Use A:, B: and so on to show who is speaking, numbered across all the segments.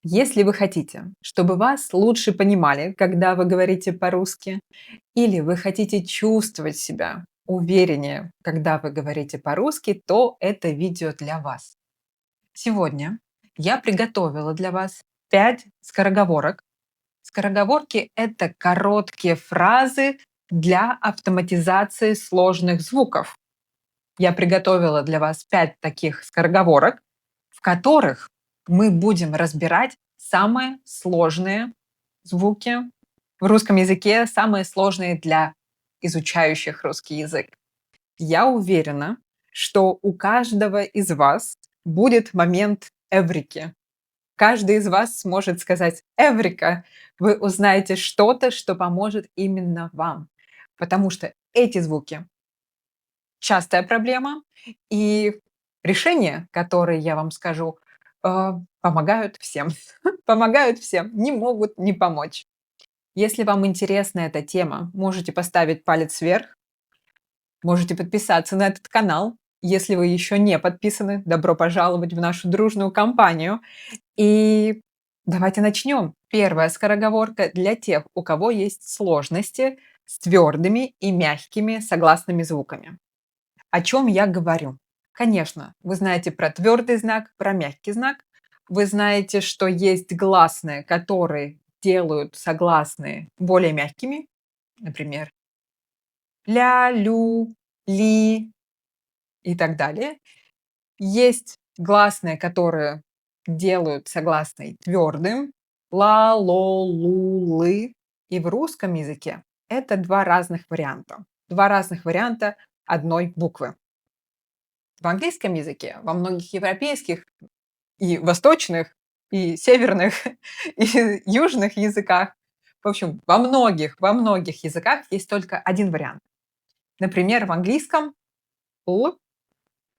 A: Если вы хотите, чтобы вас лучше понимали, когда вы говорите по-русски, или вы хотите чувствовать себя увереннее, когда вы говорите по-русски, то это видео для вас. Сегодня я приготовила для вас 5 скороговорок. Скороговорки– это короткие фразы для автоматизации сложных звуков. Я приготовила для вас 5 таких скороговорок, в которых мы будем разбирать самые сложные звуки в русском языке, самые сложные для изучающих русский язык. Я уверена, что у каждого из вас будет момент эврики. Каждый из вас сможет сказать «эврика». Вы узнаете что-то, что поможет именно вам. Потому что эти звуки частая проблема, и решения, которые я вам скажу, помогают всем. Помогают всем, не могут не помочь. Если вам интересна эта тема, можете поставить палец вверх, можете подписаться на этот канал. Если вы еще не подписаны, добро пожаловать в нашу дружную компанию. И давайте начнем. Первая скороговорка для тех, у кого есть сложности с твердыми и мягкими согласными звуками. О чем я говорю? Конечно, вы знаете про твердый знак, про мягкий знак. Вы знаете, что есть гласные, которые делают согласные более мягкими. Например, ля, лю, ли и так далее. Есть гласные, которые делают согласный твердым. Ла, ло, лу, лы. И в русском языке это два разных варианта. Два разных варианта одной буквы. В английском языке, во многих европейских и восточных, и северных, и южных языках, в общем, во многих языках есть только один вариант. Например, в английском «л»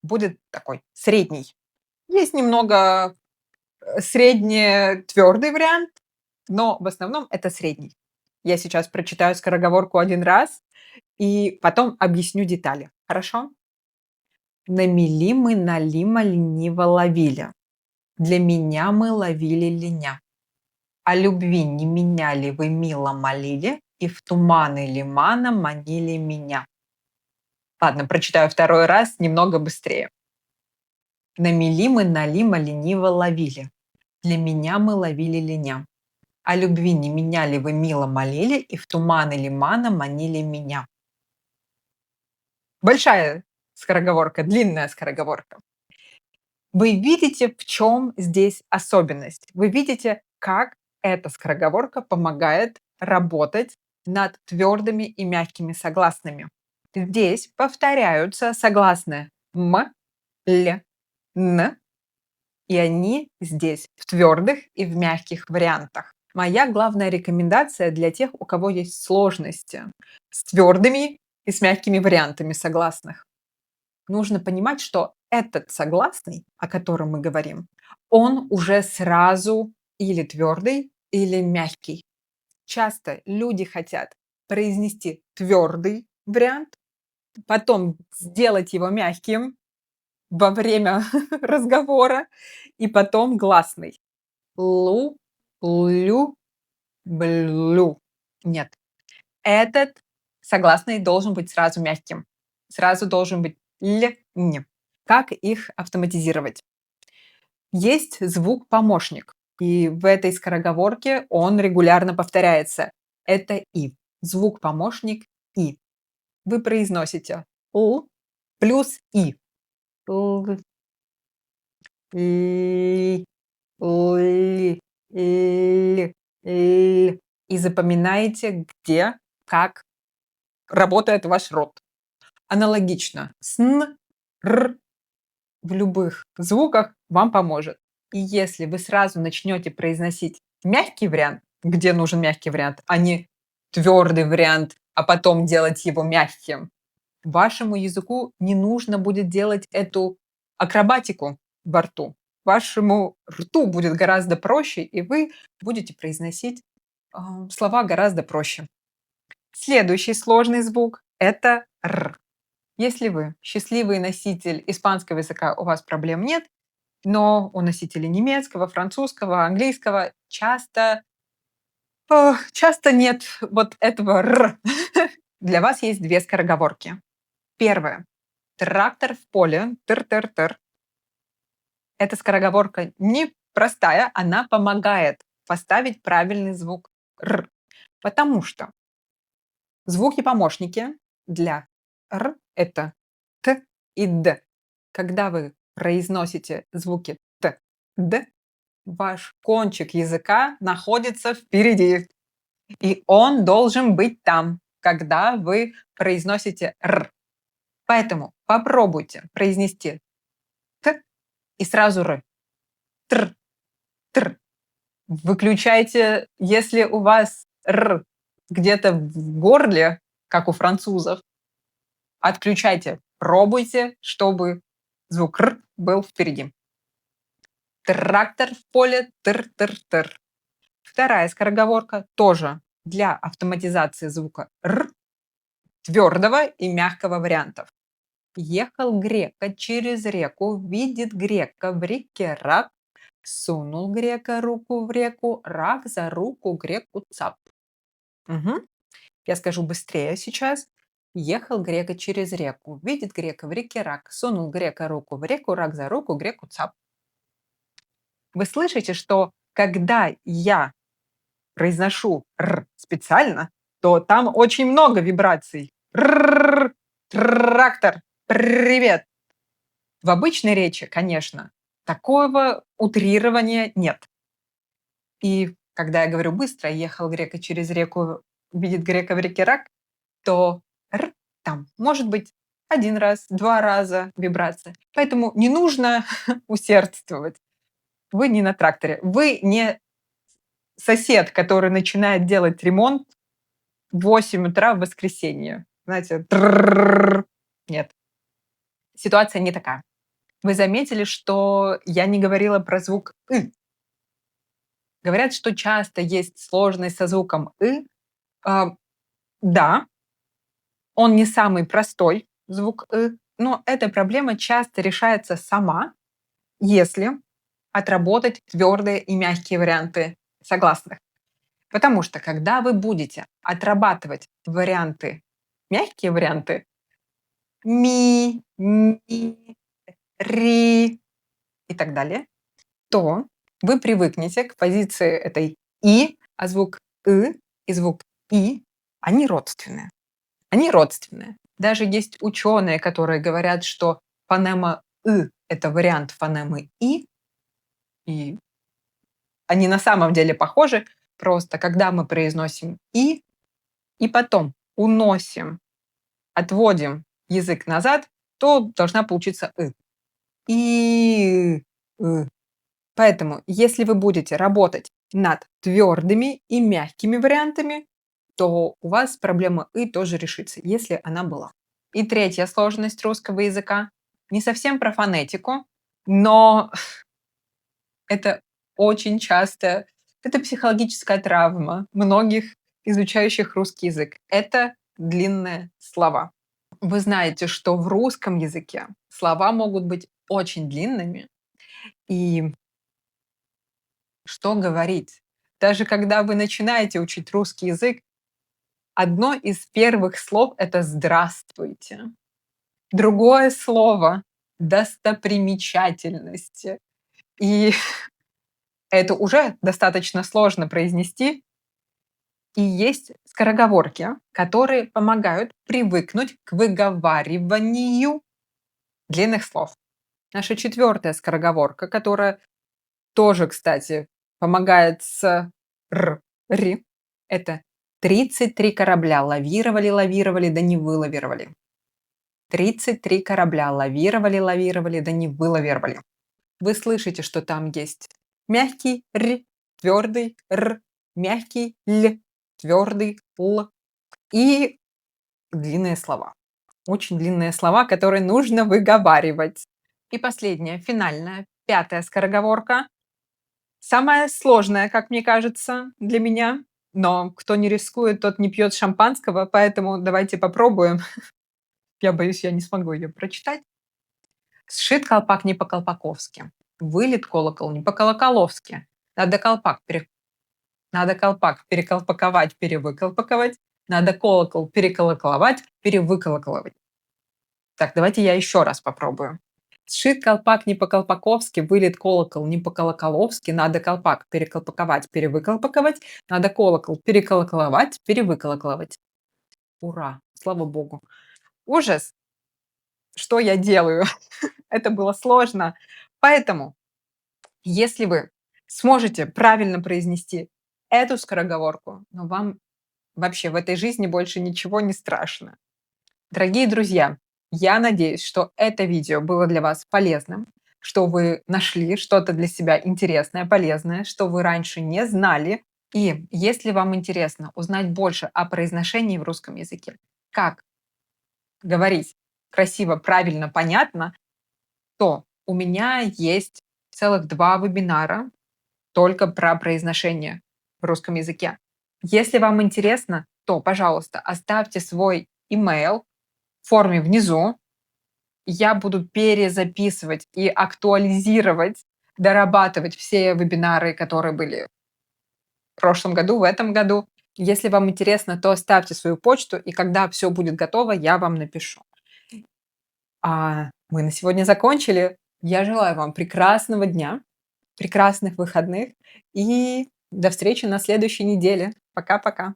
A: будет такой средний. Есть немного средне твердый вариант, но в основном это средний. Я сейчас прочитаю скороговорку один раз и потом объясню детали. Хорошо? На мели мы налима лениво ловили. Для меня мы ловили леня. О любви не меня ли вы мило молили, и в туманы лимана манили меня. Ладно, прочитаю второй раз немного быстрее. На мели мы налима лениво ловили. Для меня мы ловили леня. О любви не меня ли вы мило молили, и в туманы лимана манили меня. Большая скороговорка, длинная скороговорка. Вы видите, в чем здесь особенность. Вы видите, как эта скороговорка помогает работать над твердыми и мягкими согласными. Здесь повторяются согласные м, л, н, и они здесь в твердых и в мягких вариантах. Моя главная рекомендация для тех, у кого есть сложности с твердыми и с мягкими вариантами согласных. Нужно понимать, что этот согласный, о котором мы говорим, он уже сразу или твердый, или мягкий. Часто люди хотят произнести твердый вариант, потом сделать его мягким во время разговора, и потом гласный. Лу, лю, блю. Нет, этот согласный должен быть сразу мягким. Сразу должен быть н. Как их автоматизировать? Есть звук-помощник, и в этой скороговорке он регулярно повторяется. Это «и». Звук-помощник «и». Вы произносите «л» плюс «и». Л, ли, ли, ль, ль. И запоминаете, где, как работает ваш рот. Аналогично «сн», «р» в любых звуках вам поможет. И если вы сразу начнете произносить мягкий вариант, где нужен мягкий вариант, а не твердый вариант, а потом делать его мягким, вашему языку не нужно будет делать эту акробатику во рту. Вашему рту будет гораздо проще, и вы будете произносить слова гораздо проще. Следующий сложный звук– это «р». Если вы счастливый носитель испанского языка, у вас проблем нет. Но у носителей немецкого, французского, английского часто нет вот этого «р». Для вас есть две скороговорки. Первая. Трактор в поле. Тыр-тыр-тыр. Эта скороговорка непростая, она помогает поставить правильный звук «р». Потому что звуки-помощники для «р» — это «т» и «д». Когда вы произносите звуки «т», «д», ваш кончик языка находится впереди, и он должен быть там, когда вы произносите «р». Поэтому попробуйте произнести «т» и сразу «р». Тр, тр. Выключайте, если у вас «р» где-то в горле, как у французов, отключайте. Пробуйте, чтобы звук «р» был впереди. Трактор в поле, тыр-тыр-тыр. Вторая скороговорка тоже для автоматизации звука «р», твердого и мягкого вариантов. Ехал грека через реку, видит грека в реке рак, сунул грека руку в реку, рак за руку греку цап. Мгм. Я скажу быстрее сейчас. Ехал грека через реку, видит грека в реке рак, сунул грека руку в реку, рак за руку греку цап. Вы слышите, что когда я произношу «р» специально, то там очень много вибраций. Р, трактор, привет. В обычной речи, конечно, такого утрирования нет. И когда я говорю быстро, ехал грека через реку, видит грека в реке рак, то «р» там может быть один раз, два раза вибрация. Поэтому не нужно усердствовать. Вы не на тракторе. Вы не сосед, который начинает делать ремонт в 8 утра в воскресенье. Знаете, трррррр. Нет, ситуация не такая. Вы заметили, что я не говорила про звук «ы». Говорят, что часто есть сложность со звуком «ы». А, да, он не самый простой, звук «ы», но эта проблема часто решается сама, если отработать твердые и мягкие варианты согласных. Потому что когда вы будете отрабатывать варианты, мягкие варианты, ми, ми, ри и так далее, то вы привыкнете к позиции этой «и», а звук и звук «и», они родственные. Они родственные. Даже есть ученые, которые говорят, что фонема это вариант фонемы и они на самом деле похожи, просто когда мы произносим и потом уносим, отводим язык назад, то должна получиться И, ы. Поэтому, если вы будете работать над твердыми и мягкими вариантами, то у вас проблема тоже решится, если она была. И третья сложность русского языка не совсем про фонетику, но это очень часто, это психологическая травма многих изучающих русский язык. Это длинные слова. Вы знаете, что в русском языке слова могут быть очень длинными, и что говорить? Даже когда вы начинаете учить русский язык, одно из первых слов — это «здравствуйте». Другое слово — «достопримечательности». И это уже достаточно сложно произнести. И есть скороговорки, которые помогают привыкнуть к выговариванию длинных слов. Наша четвертая скороговорка, которая тоже, кстати, помогает с р, ри, это 33 корабля лавировали, лавировали, да не вылавировали. 33 корабля лавировали, лавировали, да не вылавировали. Вы слышите, что там есть мягкий р, твердый р, мягкий л, твердый л и длинные слова. Очень длинные слова, которые нужно выговаривать. И последняя, финальная, пятая скороговорка. Самая сложная, как мне кажется, для меня. Но кто не рискует, тот не пьет шампанского, поэтому давайте попробуем. Я боюсь, я не смогу ее прочитать. Сшит колпак не по-колпаковски. Вылет колокол не по-колоколовски. Надо колпак, надо колпак переколпаковать, перевыколпаковать. Надо колокол переколоколовать, перевыколоколовать. Так, давайте я еще раз попробую. Сшит колпак не по-колпаковски, вылет колокол не по-колоколовски. Надо колпак переколпаковать, перевыколпаковать. Надо колокол переколоколовать, перевыколоколовать. Ура! Слава богу. Ужас! Что я делаю? Это было сложно. Поэтому, если вы сможете правильно произнести эту скороговорку, ну, вам вообще в этой жизни больше ничего не страшно. Дорогие друзья, я надеюсь, что это видео было для вас полезным, что вы нашли что-то для себя интересное, полезное, что вы раньше не знали. И если вам интересно узнать больше о произношении в русском языке, как говорить красиво, правильно, понятно, то у меня есть целых 2 вебинара только про произношение в русском языке. Если вам интересно, то, пожалуйста, оставьте свой имейл в форме внизу. Я буду перезаписывать и актуализировать, дорабатывать все вебинары, которые были в прошлом году, в этом году. Если вам интересно, то ставьте свою почту, и когда все будет готово, я вам напишу. А мы на сегодня закончили. Я желаю вам прекрасного дня, прекрасных выходных и до встречи на следующей неделе. Пока-пока.